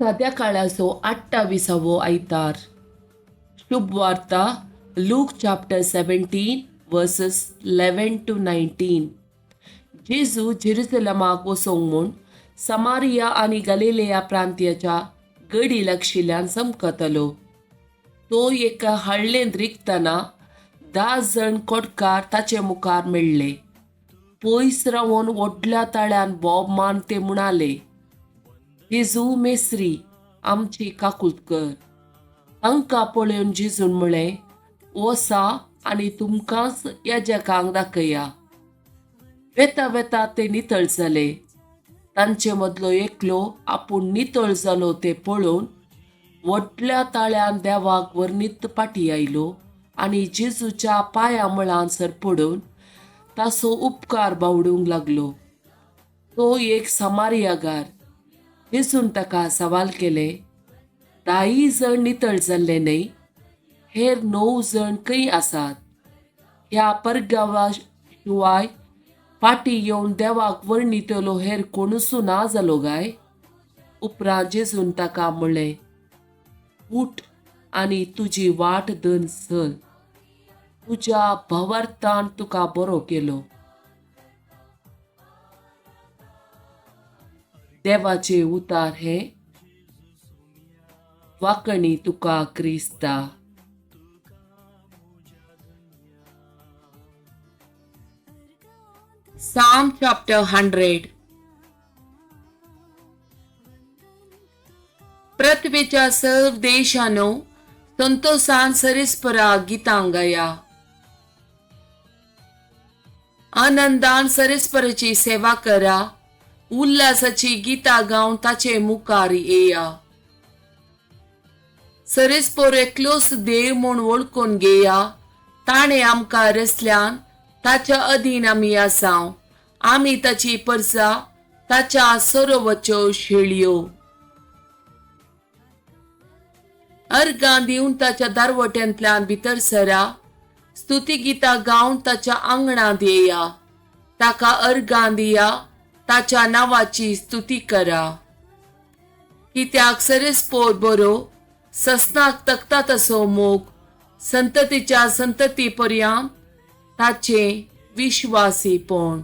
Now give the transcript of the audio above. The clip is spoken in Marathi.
साध्या काळाचो 28वो आयतार. शुभ वार्ता लूक चॅप्टर 17 वर्सेस 11 to 19. जेजू जेरुसलमाक वचोंक म्हूण समारिया आनी गलिलेया प्रांत्याच्या गडी लागशिल्ल्यान चमकतलो. तो एका हळ्ळेंत रिगतना 10 जण कोडकार ताचे मुखार मेळ्ळे. पयस रावन व्हडल्या ताळ्यान बोबमान ते म्हणाले, जेजू मेस्री, आमची काकूट कर. तांकां पळोवन जेजून म्हळें, वसा आनी तुमकांच याजकांक दाखया. वेता वेता ते नितळ जाले. तांचे मदलो एकलो आपूण नितळ जालो ते पळोवन व्हडल्या ताळ्यान देवाक वर्णीत फाटीं आयलो आनी जेजूच्या पांया मळांसर पडून ताचो उपकार बावडूंक लागलो. तो एक समारियागार. जेजून ताका सवाल केले, 10 जण नितळ जाल्ले न्हय? हेर 9 जण खंय आसात? ह्या परगावा शिवाय फाटीं येवन देवाक वर्णितलो हेर कोणूच ना जालो काय? उपरांत जेजून ताका म्हळें, उठ आनी तुजी वाट धन चल. तुज्या भावार्थान तुका बरो केलो. देवाचे उतार हे. वाकणी तुका क्रिस्ता. Psalm chapter 100. पृथ्वीच्या सर्व देशानो संतोषान सरीसपरा गितां गाया. आनंदान सरीसपराची सेवा करा. उल्हासाची गितां गावन ताचे मुखार येया. सरीसपोर एकलोच देव म्हूण वळखून घेया. ताणे आमकां रचल्यान ताच्या अधीन आमी आसाव. आमी ताची परसा, ताच्या सरोवच्यो शेळयो. अर्गां दिवन ताच्या दारवट्यांतल्यान भितर सरा. स्तुती गितां गावन ताच्या आंगणांत येया. ताका अर्गां दिया. ताच्या नांवाची स्तुती करा. कित्याक सरीसपोर बरो, ससनाक तकता तसो मोग, संततीच्या संतती पर्यंत ताचे विश्वासीपण.